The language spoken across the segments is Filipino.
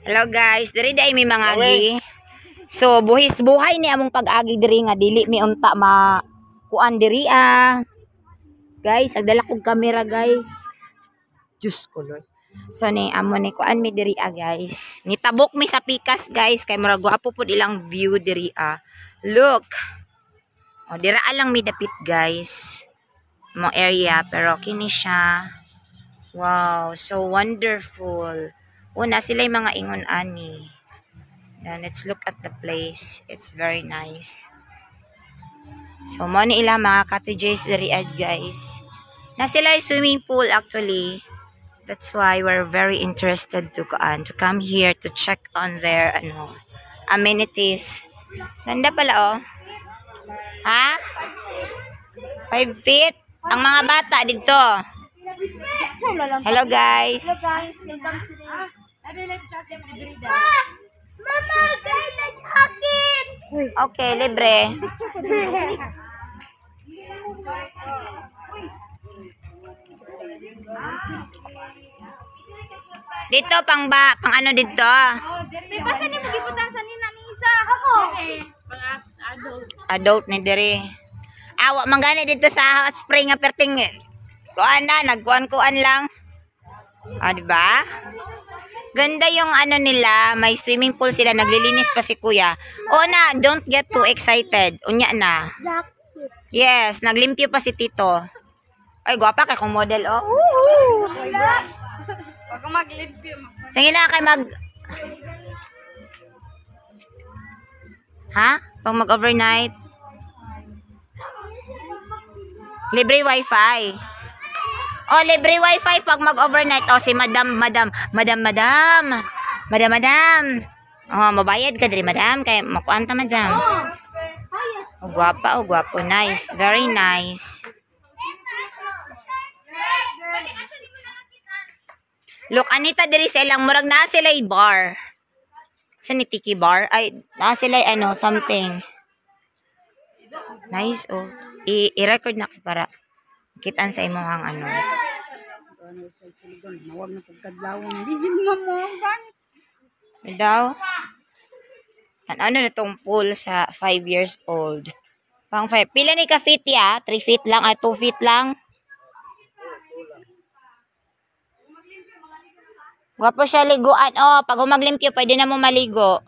Hello guys, diri day may mga agi. So buhis buhay ni among pag-agi diri nga dili mi unta kuan diri Guys, agdala kog camera guys. Diyos ko Lord. So ni amo ni kuan mi diri guys. Nitabok mi sa pikas guys kay murag gwapo pud ilang view diri Look. O dira lang mi dapit guys. Mo area pero kini siya. Wow, so wonderful. Una sila yung mga ingon ani. Then let's look at the place. It's very nice. So mo ni ila mga cottages diri guys. Na sila yung swimming pool actually. That's why we're very interested to come here to check on their amenities. Ganda pala Ha? 5 feet? Ang mga bata dito. Hello guys. Mama, ganda jacket. Okay, libre. Dito pang ano dito? Basta ni magibutang sa nina ni isa. Ako. Adult ni diri. Awa manggani dito sa hot spring nga perting kuan na nagkuan lang. Diba? Ganda yung nila, may swimming pool sila, naglilinis pa si kuya. Na, don't get too excited. Unya na. Yes, naglimpyo pa si tito. Ay, gwapa kay kong model Pag maglimpyo. Sige na kay Pag mag-overnight. Libre wifi. Libre wifi pag mag-overnight. Si madam. Mabayad ka diri madam. Kaya makuanta madam. Guwapa, guwapo. Nice. Very nice. Look, Anita, diri silang murag na sila bar. Sa ni Tiki bar? Ay, na sila something. Nice, I-record na para kitaan sa imong Nawag na pagkadlawang. Hindi mo daw. Ano na tong pool sa 5 years old? Pang 5. Pila ni ka feet 3 feet lang, 2 feet lang. Gwapo siya liguan. Pag maglimpyo, pwede na mo maligo.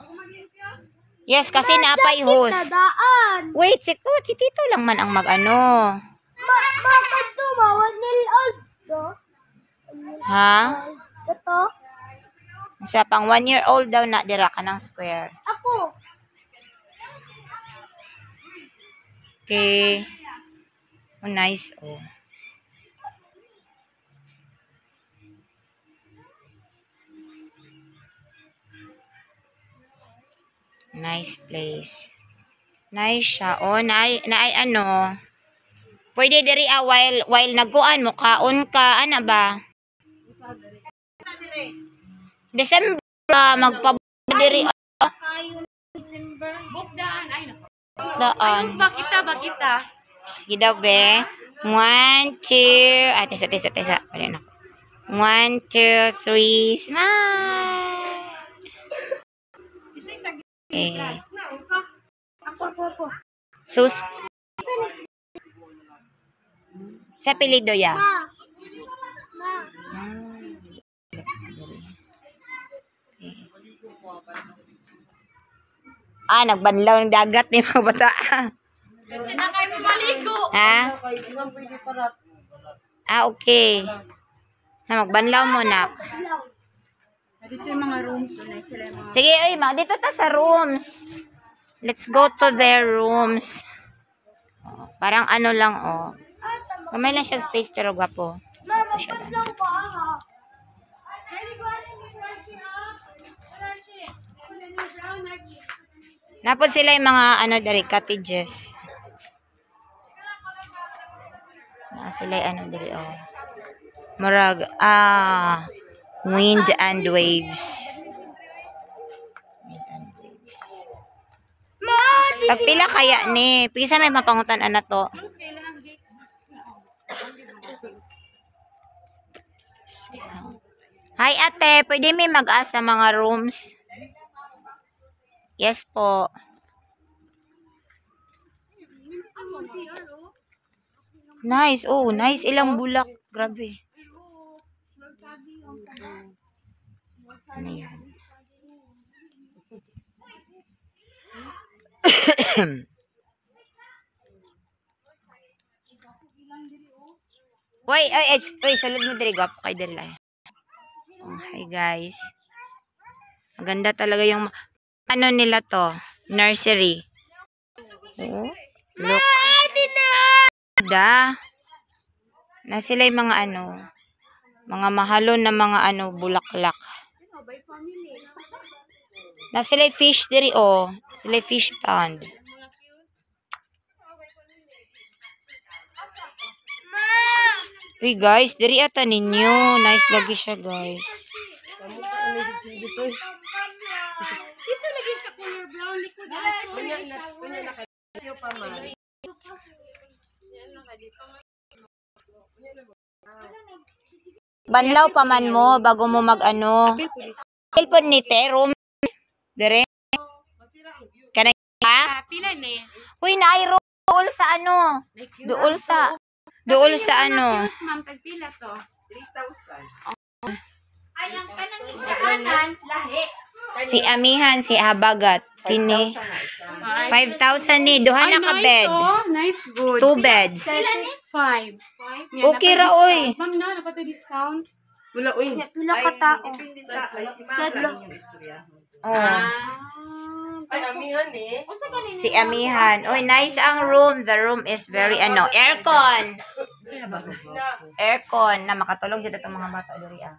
Yes, kasi napay hose. Wait, si tito lang man ang mag-ano. Ha? Ito? Sa pang 1 year old daw na dira ka ng square. Ako. Okay. Nice. Nice place. Nice siya. Pwede diri while nagkuan mo kaon ka ba? December magpabudiri December. Bukdaan ay daan. Bakita. Sige daw be. 1, 2. Tesa. Pwede na. 1, 2, 3. Smile. Ako. Sus. Sa apelido ya. Nagbanlaw ng dagat ni mga bata. Na kayo maligo. Okay. Magbanlaw mo na. Dito yung mga rooms. Sige, dito ta sa rooms. Let's go to their rooms. Parang lang, Kamay lang siya space pero gwapo. Gwapo siya lang. Napod sila yung mga dari cottages. Sila yung dari Murag wind and waves. Pagpila kaya ni, pisa may mapangutan to. Hi ate, pwede may mag-asa mga rooms? Yes po. Nice. Oh, nice. Ilang bulak. Grabe. Ano yan? Wait, salud mo diri gwapo kay diri lang. Oh, hi guys. Maganda talaga yung ano nila to, nursery. Oh, look. Da. Na sila yung mga ano, mga mahalon na mga ano, bulaklak. Na sila yung fish diri oh. Sila yung fish pond. Uy guys, diri ata ninyo. Nice lagi siya guys. Dito lagi sa color brown likod. Banlaw pa man mo bago mo mag-ano. Cellphone ni Terum. Dire. Kanay ka? Pila ni? Uy, naay dool sa ano? Dool sa ano? Ma'am, pagpila to? 3,000. Ay, ang kanang isaanan, lahi. Si Amihan, si Habagat. Kini. 5,000 ni. Duha na ka bed. Nice, good. 2 beds. 5. Okay ra, oy. Ma'am na, napato discount. Wala, uy. Pila ka tao. Depende sa schedule. Oh. Ay, amihan eh. Si Amihan. Uy, nice ang room. The room is very ano, aircon. Aircon na makatulog dito itong mga bata diri ah.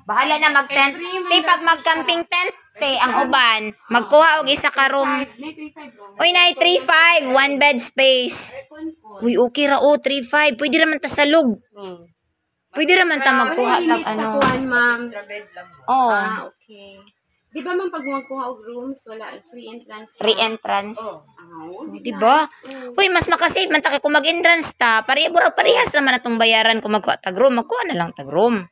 Bahala na mag-tent. Te, pag mag-camping tent, te, ang uban, magkuha og isa ka room. Uy, nay 3.5, 1 bed space. Uy, okay ra oh, 3.5. Pwede raman ta salog. Pwede raman ta magkuha tag ano. Sa kuhan, ma'am. Oh, Okay. Di ba ma'am, pag magkuha og rooms, wala, free entrance? free entrance. Oh, Di ba? Uy, mas makasave man ta kay kung mag-entrance ta. Parehas naman atong bayaran kung magkuha tag room. Magkuha na lang tag room.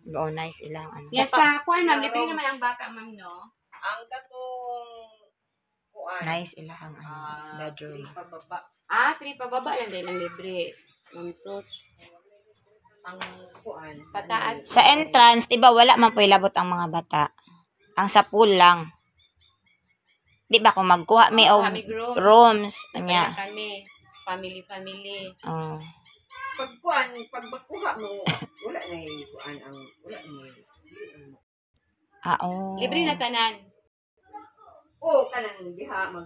Oh, nice ilang ano. Yes, sa kuhan, ma'am. Libre naman ang bata, ma'am, no? Ang katong kuan. Nice ilang ano, bedroom. Pababa. 3 pababa lang dahil ang libre. Ang touch. Ang kuan. Pataas. Sa entrance, 'di ba, wala man po'y labot ang mga bata. Ang sa pool lang. 'Di ba kung magkuha may og Kami rooms Kaya nya. kami. Family. Oh. Pag kuan, pag bakuha mo, wala na yung kuan ang wala na yung. Oh. Libre na tanan. Oo, kanang diha mag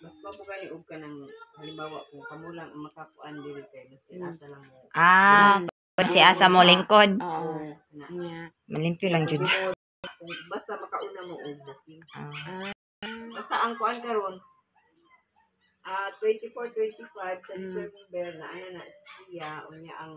mas mabuga ni og kanang halimbawa kung kamo lang ang makakuan diri kay mas asa lang mo. Si asa mo lingkod. Oo. Na, Yeah. Malimpyo lang jud. kung basta makauna mo og booking. Basta ang kuan karon 24-25 sa December na ano na siya unya ang